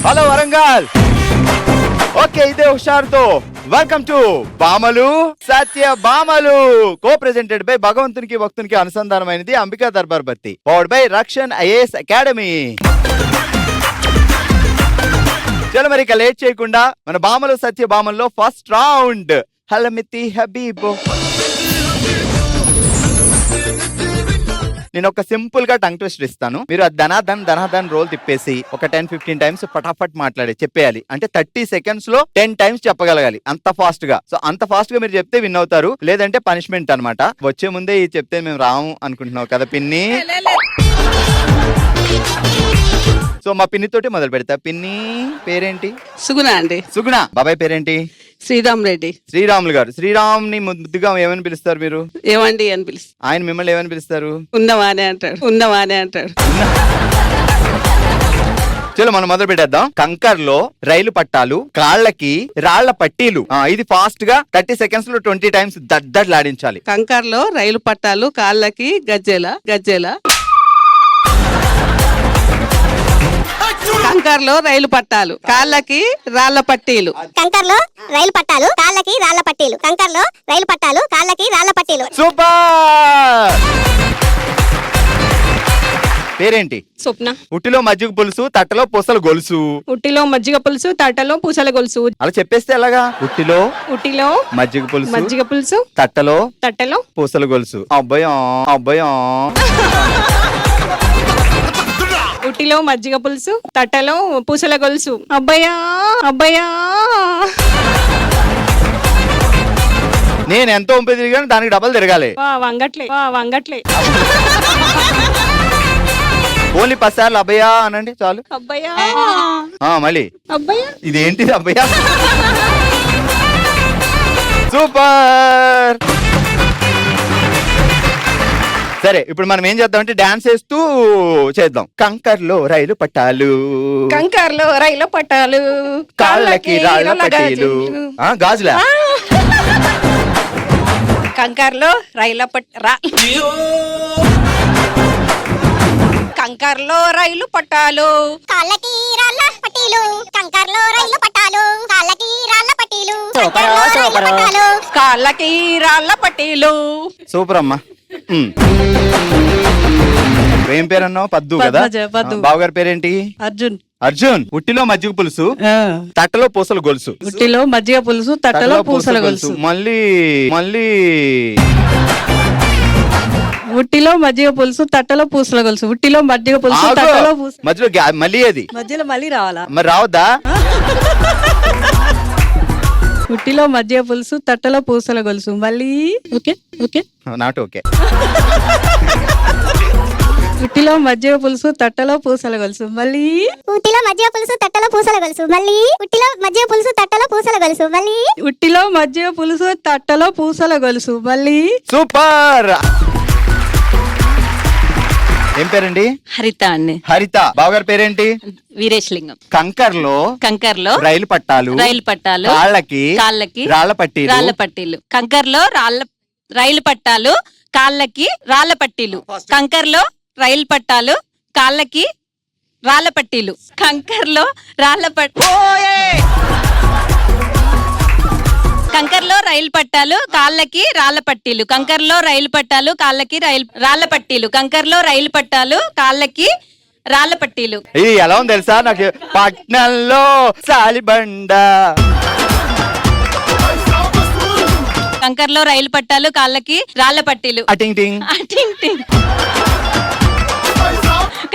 Hello Warangal. Okay, ఇదే హుషారుతో welcome to Bhamalu Satya Bhamalu, co presented by భగవంతునికి భక్తునికి అనుసంధానమైనది Ambika Darbar Bathi, powered by Rakshan IAS academy. చలో మరి ఇక లేట్ చేయకుండా మన బామలు సత్య బామల్లో ఫస్ట్ రౌండ్ హలమితి హబీబో. నేను ఒక సింపుల్ గా టంగ్ ట్విస్టర్ ఇస్తాను, మీరు ధనాధన్ రోల్ తిప్పేసి ఒక 10-15 టైమ్స్ ఫటాఫట్ మాట్లాడి చెప్పేయాలి. అంటే 30 సెకండ్స్ లో 10 టైమ్స్ చెప్పగలగాలి, అంత ఫాస్ట్ గా. సో అంత ఫాస్ట్ గా మీరు చెప్తే విన్ అవుతారు, లేదంటే పనిష్మెంట్ అన్నమాట. వచ్చే ముందే ఇది చెప్తే మేము రాము అనుకుంటున్నావు కదా పిన్ని. సో మా పిన్ని తోటి మొదలు పెడతా. పిన్ని పేరేంటి? సుగుణ అండి. సుగుణ. బాబాయ్ పేరేంటి? శ్రీరామ్ రెడ్డి. శ్రీరాములు గారు. శ్రీరామ్ ని ముద్దుగా ఏమని పిలుస్తారు మీరు? ఏమండి అని పిలుస్తారు. ఆయన మిమ్మల్ని ఏమని పిలుస్తారు? ఉన్నవానే అంటాడు. ఉన్నవానే అంటాడు. చలో మనం మొదలు పెట్టేద్దాం. కంకర్లో రైలు పట్టాలు, కాళ్ళకి రాళ్ల పట్టీలు. ఇది ఫాస్ట్ గా 30 సెకండ్స్ లో 20 టైమ్స్ దడ్డలాడించాలి. కంకర్లో రైలు పట్టాలు, కాళ్ళకి గజ్జెల గజ్జెల. కంకర్లో రైలు పట్టాలు, కాళ్ళకి రాళ్ల పట్టీలు. కంకర్లో రైలు పట్టాలు, కాళ్ళకి రాళ్ల పట్టీలు. కంకర్లో రైలు పట్టాలు, కాళ్ళకి రాళ్ల పట్టీలు. సూపర్. పేరేంటి? స్వప్న. ఉట్టిలో మజ్జిగ పులుసు, తట్టలో పూసల గొలుసు. ఉట్టిలో మజ్జిగ పులుసు, తట్టలో పూసల గొలుసు. అలా చెప్పేస్తే ఎలాగా? ఉట్టిలో మజ్జిగ పులుసు, తట్టలో పూసల గొలుసు. అబ్బాయా అబ్బాయా. ఉట్టిలో మజ్జిగ పులుసు, తట్టలో పూసల గొలుసు. అబ్బయ్యా అబ్బయ్యా. నేను ఎంతో ఉంపి తిరిగాను, దానికి డబల్ తిరగాలి. వంగట్లే. ఓన్లీ 10 సార్లు అబ్బయ్యా అనండి చాలు. అబ్బయ్యా. మళ్ళీ అబ్బయ్యా. ఇదేంటిది అబ్బయ్యా? సూపర్. సరే, ఇప్పుడు మనం ఏం చేద్దాం అంటే డాన్స్ వేస్తూ చేద్దాం. కంకర్లో రైలు పట్టాలు, కంకర్లో రైలు పట్టాలు, కాళ్ళకి రాళ్ళ పట్టీలు. గాజులా? కంకర్లో రైలు కంకర్లో రైలు పట్టాలు, కాళ్ళకి రాళ్ల పట్టీలు. కంకర్లో రైలు పట్టాలు, కాళ్ళకి రాళ్ల పట్టీలు. కాళ్ళకి రాళ్ల పట్టీలు. సూపర్ అమ్మా. ఏం పేరు అన్నావు? పద్దు కదా. బావగారి పేరేంటి? అర్జున్. ఉట్టిలో మజ్జిగ పులుసు, తట్టలో పూసల గొలుసు. ఉట్టిలో మజ్జిగ పులుసు, తట్టలో పూసల గొలుసు. మళ్ళీ ఉట్టిలో మజ్జిగ పులుసు, తట్టలో పూసల గొలుసు. ఉట్టిలో మజ్జిగ పులుసు, తట్టలో మధ్యలో మళ్ళీ అది మధ్యలో మళ్ళీ రావాలా? మరి రావద్దా? ఉట్టిలో మజ్జిగ పులుసు, తట్టలో పూసల గొలుసు. మళ్ళీ ఓకే నాట్ ఓకే. ఉట్టిలో మజ్జిగ పులుసు, తట్టలో పూసల గొలుసు. మళ్ళీ ఉట్టిలో మజ్జిగ పులుసు, తట్టలో పూసల గొలుసు. మళ్ళీ ఉట్టిలో మజ్జిగ పులుసు, తట్టలో పూసల గొలుసు. మళ్ళీ ఉట్టిలో మజ్జిగ పులుసు, తట్టలో పూసల గొలుసు. మళ్ళీ. సూపర్. ఏం పేరండి? హరిత అండి. హరిత. బావగారి పేరేంటి? వీరేశలింగం. కంకర్లో రైలు పట్టాలు, కాళ్ళకి రాళ్ల పట్టీలు. కంకర్లో రైలు పట్టాలు, కాళ్ళకి రాళ్ల పట్టీలు. కంకర్లో రైలు పట్టాలు, కాళ్ళకి రాళ్ల పట్టీలు. కంకర్లో కంకర్లో రైలు పట్టాలు, కాళ్ళకి రాళ్ల పట్టీలు. కంకర్లో రైలు పట్టాలు, కాళ్ళకి రాళ్ల పట్టీలు. కంకర్లో రైలు పట్టాలు, కాళ్ళకి రాళ్ల పట్టీలు. ఇది ఎలా ఉంది తెలుసా నాకు? పట్నంలో సాలిబండ. కంకర్లో రైలు పట్టాలు, కాళ్ళకి రాళ్ల పట్టీలు.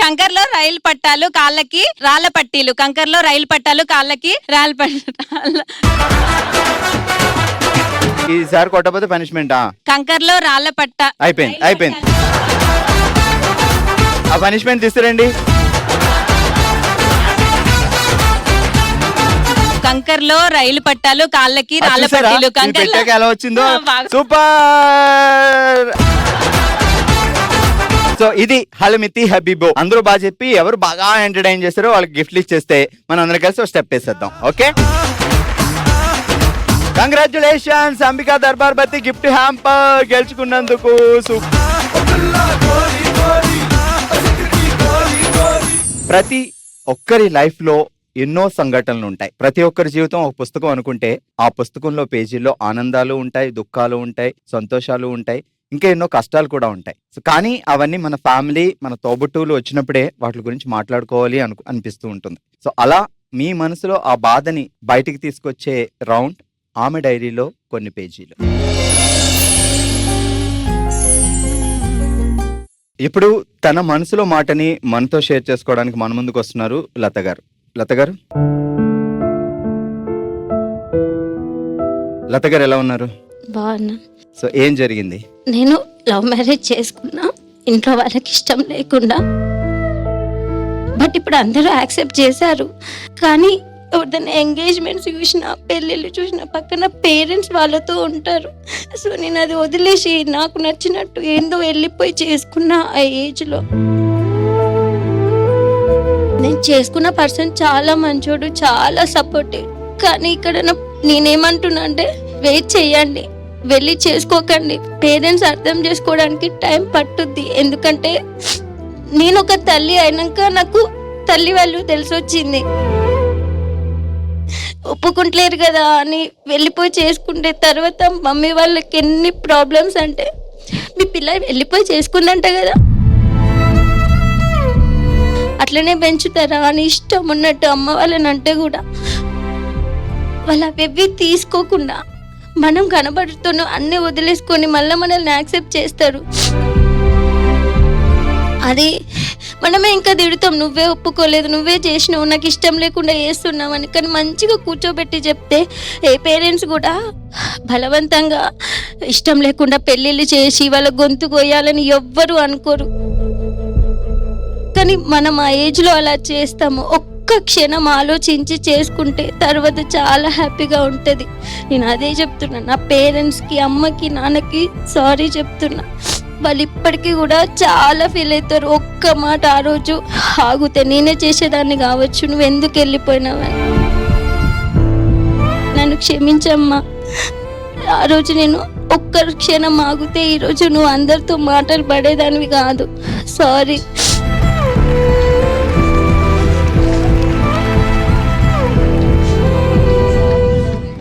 కంకర్లో రైలు పట్టాలు, కాళ్ళకి రాళ్ల పట్టీలు. కంకర్లో రైలు పట్టాలు, కాళ్ళకి రాళ్ల పట్టాలు. ఈసారి కొట్టకపోతే పనిష్మెంటా? కంకర్లో రాళ్ల పట్ట. అయిపోయింది. ఆ పనిష్మెంట్ తీసుకురండి. కంకర్లో రైలు పట్టాలు, కాళ్ళకి రాళ్ల పట్టీలు. కంకర్లో ఎలా వచ్చిందో. సూపర్. సో ఇది హలమితి హబీబో. అందరూ బాగా చెప్పి ఎవరు బాగా ఎంటర్టైన్ చేస్తారో వాళ్ళకి గిఫ్ట్లు ఇచ్చేస్తే మనం అందరం కలిసి ఒక స్టెప్ వేసేద్దాం. ఓకే, కంగ్రాచులేషన్స్ అంబికా దర్బార్ బత్తి గిఫ్ట్ హ్యాంపర్ గెలుచుకున్నందుకు. ప్రతి ఒక్కరి లైఫ్ లో ఎన్నో సంఘటనలు ఉంటాయి. ప్రతి ఒక్కరి జీవితం ఒక పుస్తకం అనుకుంటే ఆ పుస్తకంలో పేజీల్లో ఆనందాలు ఉంటాయి, దుఃఖాలు ఉంటాయి, సంతోషాలు ఉంటాయి, ఇంకా ఎన్నో కష్టాలు కూడా ఉంటాయి. సో కానీ అవన్నీ మన ఫ్యామిలీ, మన తోబుట్టువులు వచ్చినప్పుడే వాటి గురించి మాట్లాడుకోవాలి అనిపిస్తూ ఉంటుంది. సో అలా మీ మనసులో ఆ బాధని బయటికి తీసుకొచ్చే రౌండ్ ఆమె డైరీలో కొన్ని పేజీలు. ఇప్పుడు తన మనసులో మాటని మనతో షేర్ చేసుకోవడానికి మన ముందుకు వస్తున్నారు లత గారు. లత గారు, లత గారు ఎలా ఉన్నారు? బాగున్నా. సో ఏం జరిగింది? నేను లవ్ మ్యారేజ్ చేసుకున్నా, ఇంట్లో వాళ్ళకి ఇష్టం లేకుండా. బట్ ఇప్పుడు అందరూ యాక్సెప్ట్ చేశారు. కానీ ఎవరిదైనా ఎంగేజ్మెంట్స్ చూసినా, పెళ్ళిళ్ళు చూసినా పక్కన పేరెంట్స్ వాళ్ళతో ఉంటారు. సో నేను అది వదిలేసి నాకు నచ్చినట్టు ఏందో వెళ్ళిపోయి చేసుకున్నా. ఆ ఏజ్లో నేను చేసుకున్న పర్సన్ చాలా మంచోడు, చాలా సపోర్టివ్. కానీ ఇక్కడ నేనేమంటున్నా అంటే వెయిట్ చేయండి, వెళ్ళి చేసుకోకండి. పేరెంట్స్ అర్థం చేసుకోవడానికి టైం పట్టుద్ది. ఎందుకంటే నేను ఒక తల్లి అయినాక నాకు తల్లి వాళ్ళు తెలిసొచ్చింది. ఒప్పుకుంటలేరు కదా అని వెళ్ళిపోయి చేసుకుంటే తర్వాత మమ్మీ వాళ్ళకి ఎన్ని ప్రాబ్లమ్స్ అంటే, మీ పిల్ల వెళ్ళిపోయి చేసుకుందంట కదా, అట్లనే పెంచుతారా అని ఇష్టం ఉన్నట్టు అమ్మ వాళ్ళని అంటే కూడా వాళ్ళు అవి తీసుకోకుండా మనం కనబడుతున్నాం అన్నీ వదిలేసుకొని మళ్ళీ మనల్ని యాక్సెప్ట్ చేస్తారు. అది మనమే ఇంకా తిడతాం, నువ్వే ఒప్పుకోలేదు, నువ్వే చేసినావు, నాకు ఇష్టం లేకుండా చేస్తున్నావు అని. కానీ మంచిగా కూర్చోబెట్టి చెప్తే ఏ పేరెంట్స్ కూడా బలవంతంగా ఇష్టం లేకుండా పెళ్ళిళ్ళు చేసి వాళ్ళ గొంతు కొయ్యాలని ఎవ్వరు అనుకోరు. కానీ మనం ఆ ఏజ్లో అలా చేస్తాము. ఒక్క క్షణం ఆలోచించి చేసుకుంటే తర్వాత చాలా హ్యాపీగా ఉంటుంది. నేను అదే చెప్తున్నా, నా పేరెంట్స్కి, అమ్మకి, నాన్నకి సారీ చెప్తున్నా. వాళ్ళు ఇప్పటికీ కూడా చాలా ఫీల్ అవుతారు. ఒక్క మాట ఆ రోజు ఆగితే నేనే చేసేదాన్ని కావచ్చు, నువ్వు ఎందుకు వెళ్ళిపోయినావని. నన్ను క్షమించమ్మా, ఆ రోజు నేను ఒక్క క్షణం ఆగితే ఈరోజు నువ్వు అందరితో మాటలు పడేదానివి కాదు. సారీ.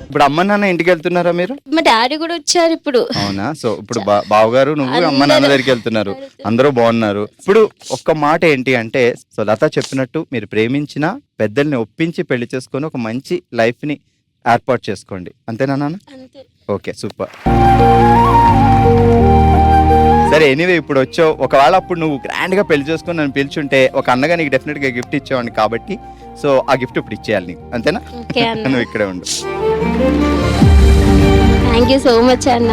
ఇప్పుడు అమ్మ నాన్న ఇంటికి వెళ్తున్నారా మీరు? మా డాడీ కూడా వచ్చారు ఇప్పుడు. అవునా? సో ఇప్పుడు బావగారు, నువ్వు, అమ్మ నాన్న దగ్గరికి వెళ్తున్నారు, అందరూ బాగున్నారు. ఇప్పుడు ఒక్క మాట ఏంటి అంటే, సో లత చెప్పినట్టు మీరు ప్రేమించిన పెద్దల్ని ఒప్పించి పెళ్లి చేసుకొని ఒక మంచి లైఫ్ ని ఏర్పాటు చేసుకోండి. అంతేనా నాన్న? Okay, super. సరే, ఎనీవే ఇప్పుడు వచ్చావు. ఒకవేళ అప్పుడు నువ్వు గ్రాండ్ గా పెళ్లి చేసుకుని నన్ను పిలిచుంటే ఒక అన్నగా నీకు డెఫినెట్ గా గిఫ్ట్ ఇచ్చేవాడిని. కాబట్టి సో ఆ గిఫ్ట్ ఇప్పుడు ఇచ్చేయాలి నీకు, అంతేనా? నువ్వు ఇక్కడే ఉండు. థ్యాంక్ యూ సో మచ్ అన్న.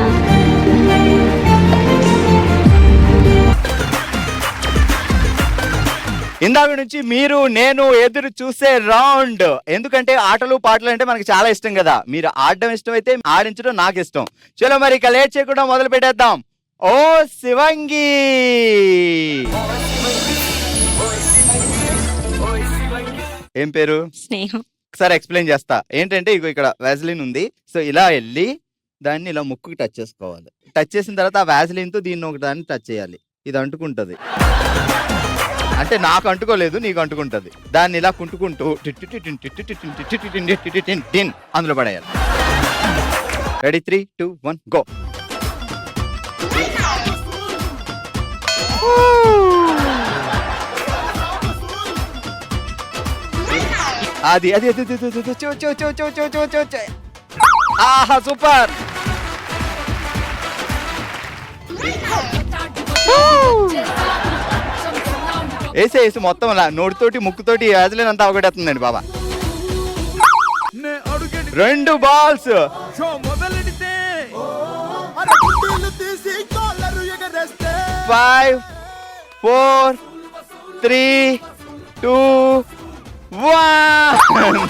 ఇందాక నుంచి మీరు నేను ఎదురు చూసే రౌండ్. ఎందుకంటే ఆటలు పాటలు అంటే మనకి చాలా ఇష్టం కదా. మీరు ఆడడం ఇష్టం అయితే ఆడించడం నాకు ఇష్టం. చలో మరి ఇక లేట్ చేయకుండా మొదలు పెట్టేద్దాం. ఓ శివంగి, ఏం పేరు? స్నేహం. ఒకసారి ఎక్స్ప్లెయిన్ చేస్తా. ఏంటంటే ఇగో ఇక్కడ వ్యాజ్లిన్ ఉంది. సో ఇలా వెళ్ళి దాన్ని ఇలా ముక్కుకి టచ్ చేసుకోవాలి. టచ్ చేసిన తర్వాత ఆ వ్యాజ్లిన్ తో దీన్ని ఒక దాన్ని టచ్ చేయాలి. ఇది అంటుకుంటది. అంటే నాకు అంటుకోలేదు, నీకు అంటుకుంటది. దాన్ని ఇలా కుంటుకుంటూ అందులో పడేయాలి. రెడీ? 3, 2, 1 గో. అది అది ఆహా, సూపర్. వేసి మొత్తం అలా నోటితోటి ముక్కుతోటి యాజలేనంతా అవగొట్టేస్తుందండి బాబా. 2 బాల్స్. 5, 4, 3, 2, 1.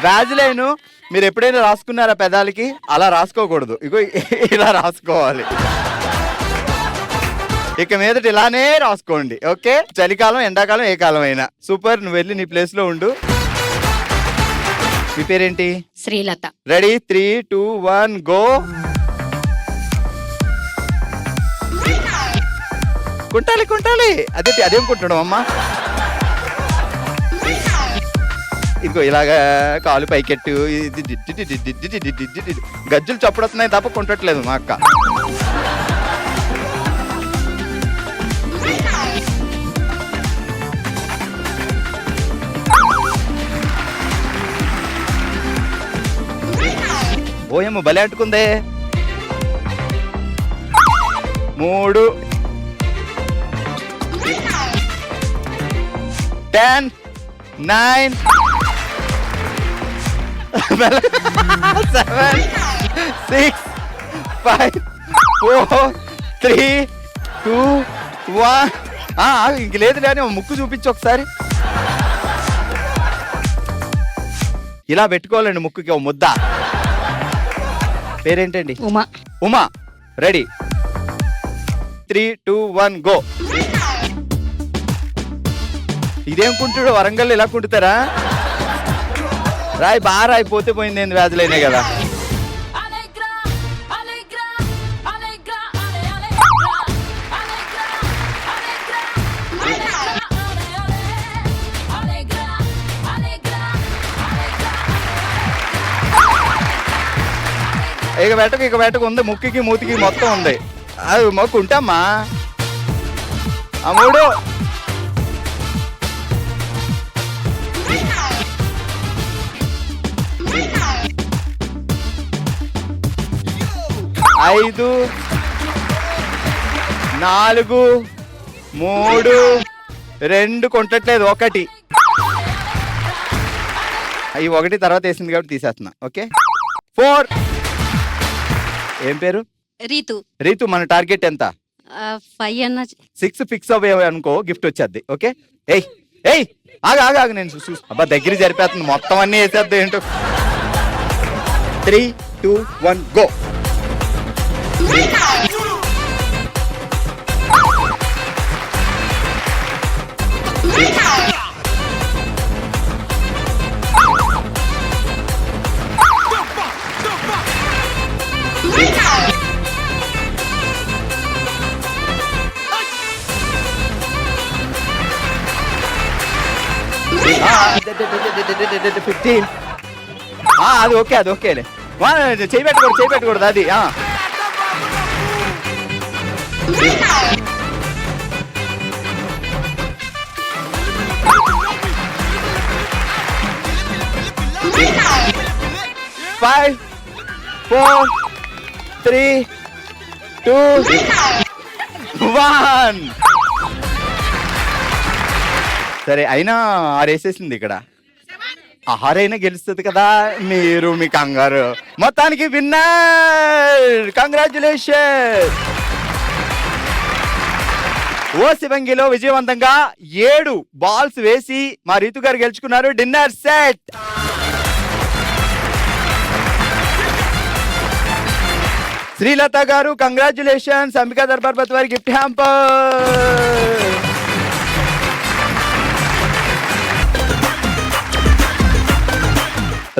వ్యాజ్లైన్ మీరు ఎప్పుడైనా రాసుకున్నారా పెదాలకి? అలా రాసుకోకూడదు, ఇగో ఇలా రాసుకోవాలి. ఇక మీదట ఇలానే రాసుకోండి. ఓకే? చలికాలం, ఎండాకాలం, ఏ కాలం అయినా. సూపర్. నువ్వు వెళ్ళి నీ ప్లేస్ లో ఉండు. మీ పేరేంటి? శ్రీలత. రెడీ? 3, 2, 1 గో. కుంటాలి కుంటాలి. అదేం కుంటడం అమ్మా? ఇదిగో ఇలాగా కాలు పైకెట్టు, గజ్జులు చప్పుడొస్తున్నాయి తప్ప కొంటట్లేదు మా అక్క. ఓయమ్మ బలి అంటుకుందే. 3 10 9 7 6 5 4 3 2 1. ఇంక లేదు లేని ముక్కు చూపించు ఒకసారి. ఇలా పెట్టుకోవాలండి ముక్కుకి ఓ ముద్ద. పేరేంటండి? ఉమా. ఉమా. Ready 3 2 1 go. ఇదేం కుంటుడు? వరంగల్ ఇలా కుంటుతారా? రాయి బాగా రాయిపోతే పోయింది, ఏంది వ్యాధులైనాయి కదా. ఇక వెటకు ఉంది, ముక్కికి మూతికి మొత్తం ఉంది. అది మొక్కు ఉంటామ్మా. 3 5 4 3 2 కొంటట్లేదు, 1. ఈ 1 తర్వాత వేసింది కాబట్టి తీసేస్తున్నా. ఓకే 4. ఏం పేరు? రీతు. రీతు, మన టార్గెట్ ఎంత? 5 అన్న. 6 ఫిక్స్ అవ్వే అనుకో, గిఫ్ట్ వచ్చేద్ది. ఓకే ఏయ్ ఆగు నేను అబ్బా దగ్గర జరిపేస్తుంది, మొత్తం అన్ని వేసేద్ది ఏంటో. 3 2 1 గో. అది ఓకేలే. చేయి పెట్టకూడదు అది. 5 4 3 2 1. సరే అయినా 6 వేసేసింది ఇక్కడ. 6 అయినా గెలుస్తుంది కదా. మీరు మీ కంగారు. మొత్తానికి విన్నర్, కంగ్రాచులేషన్. ఓ శివంగిలో విజయవంతంగా 7 బాల్స్ వేసి మా రీతు గారు గెలుచుకున్నారు డిన్నర్ సెట్. శ్రీలత గారు కంగ్రాచులేషన్స్. అంబికా దర్బార్ వారి గిఫ్ట్ హ్యాంపర్.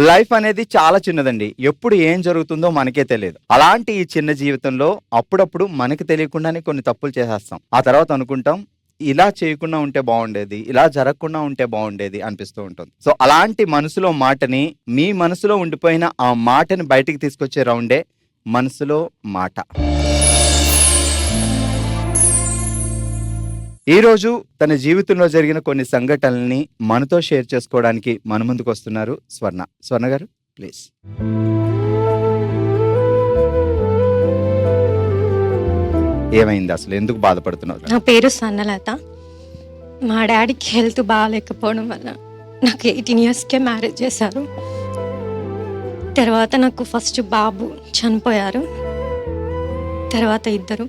లైఫ్ అనేది చాలా చిన్నదండి. ఎప్పుడు ఏం జరుగుతుందో మనకే తెలియదు. అలాంటి ఈ చిన్న జీవితంలో అప్పుడప్పుడు మనకి తెలియకుండానే కొన్ని తప్పులు చేసేస్తాం. ఆ తర్వాత అనుకుంటాం ఇలా చేయకుండా ఉంటే బాగుండేది, ఇలా జరగకుండా ఉంటే బాగుండేది అనిపిస్తూ ఉంటుంది. సో అలాంటి మనసులో మాటని, మీ మనసులో ఉండిపోయిన ఆ మాటని బయటికి తీసుకొచ్చే రౌండే మనసులో మాట. ఈరోజు తన జీవితంలో జరిగిన కొన్ని సంఘటనల్ని మనతో షేర్ చేసుకోవడానికి మన ముందుకు వస్తున్నారు స్వర్ణ గారు, ప్లీజ్. ఏమైంది అసలు? ఎందుకు బాధపడుతున్నారు? నా పేరు సన్నలత. మా డాడీకి హెల్త్ బాగాలేకపోవడం వల్ల నాకు 18 yearsకే మ్యారేజ్ చేశారు. తర్వాత నాకు ఫస్ట్ బాబు చనిపోయారు. తర్వాత ఇద్దరు.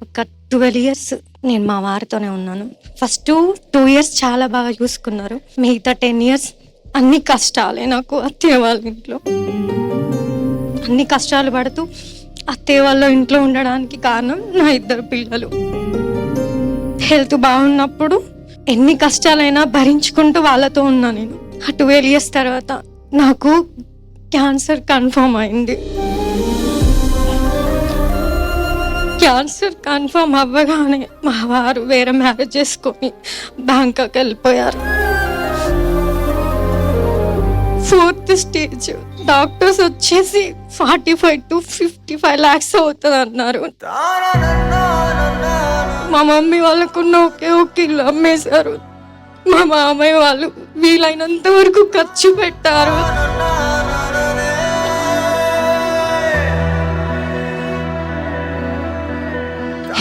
ఒక 12 years నేను మా వారితోనే ఉన్నాను. ఫస్ట్ 2 years చాలా బాగా చూసుకున్నారు. మిగతా 10 years అన్ని కష్టాలే నాకు. అత్తయ్య వాళ్ళ ఇంట్లో అన్ని కష్టాలు పడుతూ అత్తయ్య వాళ్ళ ఇంట్లో ఉండడానికి కారణం నా 2 పిల్లలు. హెల్త్ బాగున్నప్పుడు ఎన్ని కష్టాలైనా భరించుకుంటూ వాళ్ళతో ఉన్నా నేను. ఆ 12 years తర్వాత నాకు క్యాన్సర్ కన్ఫర్మ్ అయింది. క్యాన్సర్ కన్ఫర్మ్ అవ్వగానే మా వారు వేరే మ్యారేజ్ చేసుకొని బ్యాంకాక్ వెళ్ళిపోయారు. 4th stage. డాక్టర్స్ వచ్చేసి 45 to 55 lakhs అవుతుంది అన్నారు. మా మమ్మీ వాళ్ళకున్న ఒకే ఒక ఇల్లు అమ్మేశారు. మా మామయ్య వాళ్ళు వీలైనంత వరకు ఖర్చు పెట్టారు.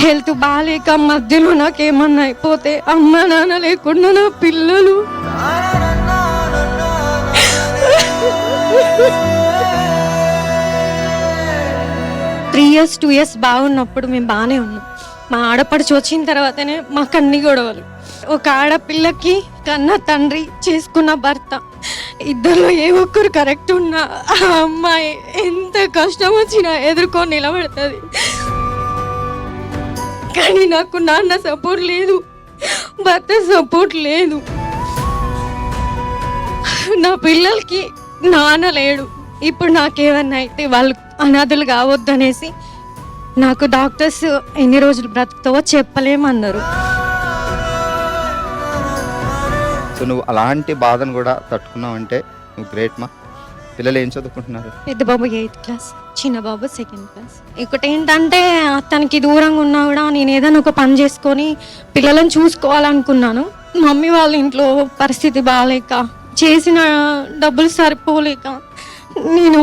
హెల్త్ బాగాలేక మధ్యలో నాకేమన్నా అయిపోతే అమ్మ నాన్న లేకుండా నా పిల్లలు 3 years 2 years బాగున్నప్పుడు మేము బాగానే ఉన్నాం. మా ఆడపడుచు వచ్చిన తర్వాతనే మాకు అన్ని గొడవలు. ఒక ఆడపిల్లకి కన్న తండ్రి, చేసుకున్న భర్త, ఇద్దరిలో ఏ ఒక్కరు కరెక్ట్ ఉన్నా ఆ అమ్మాయి ఎంత కష్టం వచ్చినా ఎదుర్కొని నిలబడుతుంది. కానీ నాకు నాన్న సపోర్ట్ లేదు, భర్త సపోర్ట్ లేదు. నా పిల్లలకి నాన్న లేడు. ఇప్పుడు నాకేమన్నా అయితే వాళ్ళు అనాథులు కావద్దనేసి నాకు డాక్టర్స్ ఎన్ని రోజులు బ్రతుకుతావో చెప్పలేమన్నారు. సో నువ్వు అలాంటి బాధను కూడా తట్టుకున్నావు అంటే నువ్వు గ్రేట్ మా. పిల్లలు ఏం చదువుకుంటున్నారు? పెద్ద బాబు 8th class, చిన్న బాబు 2nd class. ఇంకోటి ఏంటంటే తనకి దూరంగా ఉన్నా కూడా నేను ఏదైనా ఒక పని చేసుకొని పిల్లలను చూసుకోవాలనుకున్నాను. మమ్మీ వాళ్ళ ఇంట్లో పరిస్థితి బాగాలేక, చేసిన డబ్బులు సరిపోలేక, నేను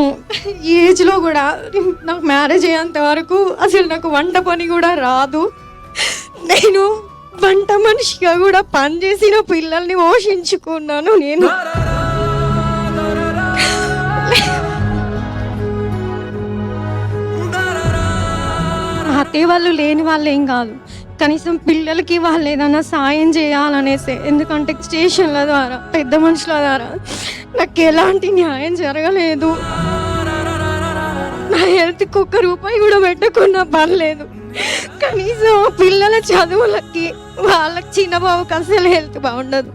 ఈ ఏజ్లో కూడా నాకు మ్యారేజ్ అయ్యేంత వరకు అసలు నాకు వంట పని కూడా రాదు. నేను వంట మనిషిగా కూడా పనిచేసిన పిల్లల్ని పోషించుకున్నాను. నేను అత్తయ్య వాళ్ళు లేని వాళ్ళు ఏం కాదు, కనీసం పిల్లలకి వాళ్ళు ఏదైనా సాయం చేయాలనేసి. ఎందుకంటే స్టేషన్ల ద్వారా, పెద్ద మనుషుల ద్వారా నాకు ఎలాంటి న్యాయం జరగలేదు. నా హెల్త్కి ₹1 కూడా పెట్టకుండా పర్లేదు. కనీసం పిల్లల చదువులకి, వాళ్ళకి చిన్న బాబుకి అసలు హెల్త్ బాగుండదు.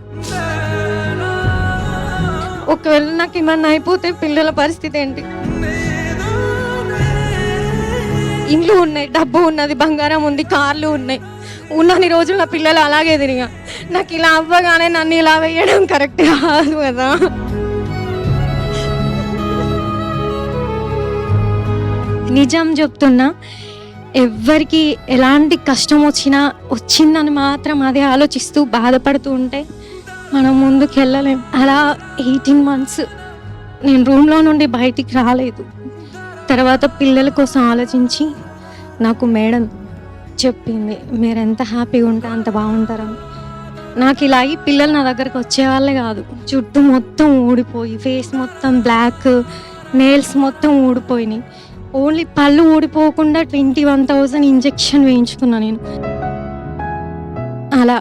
ఒకవేళ నాకు ఏమన్నా అయిపోతే పిల్లల పరిస్థితి ఏంటి? ఇండ్లు ఉన్నాయి, డబ్బు ఉన్నది, బంగారం ఉంది, కార్లు ఉన్నాయి. ఉన్నన్ని రోజులు నా పిల్లలు అలాగే తిరిగా. నాకు ఇలా అవ్వగానే నన్ను ఇలా వేయడం కరెక్ట్ కాదు కదా. నిజం చెప్తున్నా, ఎవ్వరికి ఎలాంటి కష్టం వచ్చిందని మాత్రం అదే ఆలోచిస్తూ బాధపడుతూ ఉంటే మనం ముందుకు వెళ్ళలేం. అలా 18 months నేను రూమ్లో నుండి బయటికి రాలేదు. తర్వాత పిల్లల కోసం ఆలోచించి నాకు మేడం చెప్పింది, మీరు ఎంత హ్యాపీగా ఉంటే అంత బాగుంటారని. నాకు ఇలా అయ్యి పిల్లలు నా దగ్గరకు వచ్చేవాళ్ళే కాదు. జుట్టు మొత్తం ఊడిపోయి, ఫేస్ మొత్తం బ్లాక్, నెయిల్స్ మొత్తం ఊడిపోయినాయి. ఓన్లీ పళ్ళు ఊడిపోకుండా 21,000 ఇంజెక్షన్ వేయించుకున్నా నేను. అలా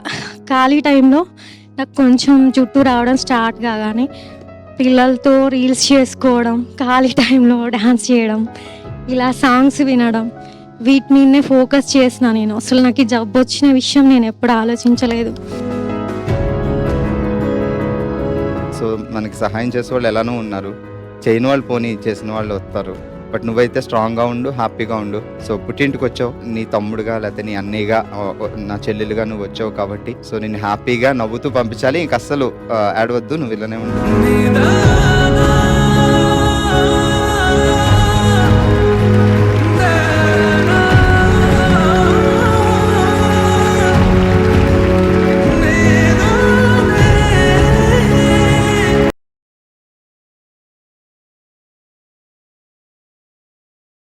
ఖాళీ టైంలో నాకు కొంచెం జుట్టు రావడం స్టార్ట్ కాగానే పిల్లలతో రీల్స్ చేసుకోవడం, ఖాళీ టైంలో డ్యాన్స్ చేయడం, ఇలా సాంగ్స్ వినడం, వీటి మీదనే ఫోకస్ చేసిన నేను. అసలు నాకు ఈ జబ్బు వచ్చిన విషయం నేను ఎప్పుడు ఆలోచించలేదు. సో మనకి సహాయం చేసే వాళ్ళు ఎలానో ఉన్నారు, చేయని వాళ్ళు పోనీ, చేసిన వాళ్ళు వస్తారు. బట్ నువ్వైతే స్ట్రాంగ్గా ఉండు, హ్యాపీగా ఉండు. సో పుట్టింటికి వచ్చావు, నీ తమ్ముడుగా లేకపోతే నీ అన్నయ్యగా, నా చెల్లెలుగా నువ్వు వచ్చావు కాబట్టి సో నేను హ్యాపీగా నవ్వుతూ పంపించాలి. ఇంక అస్సలు ఆడవద్దు, నువ్వు ఇలానే ఉండు.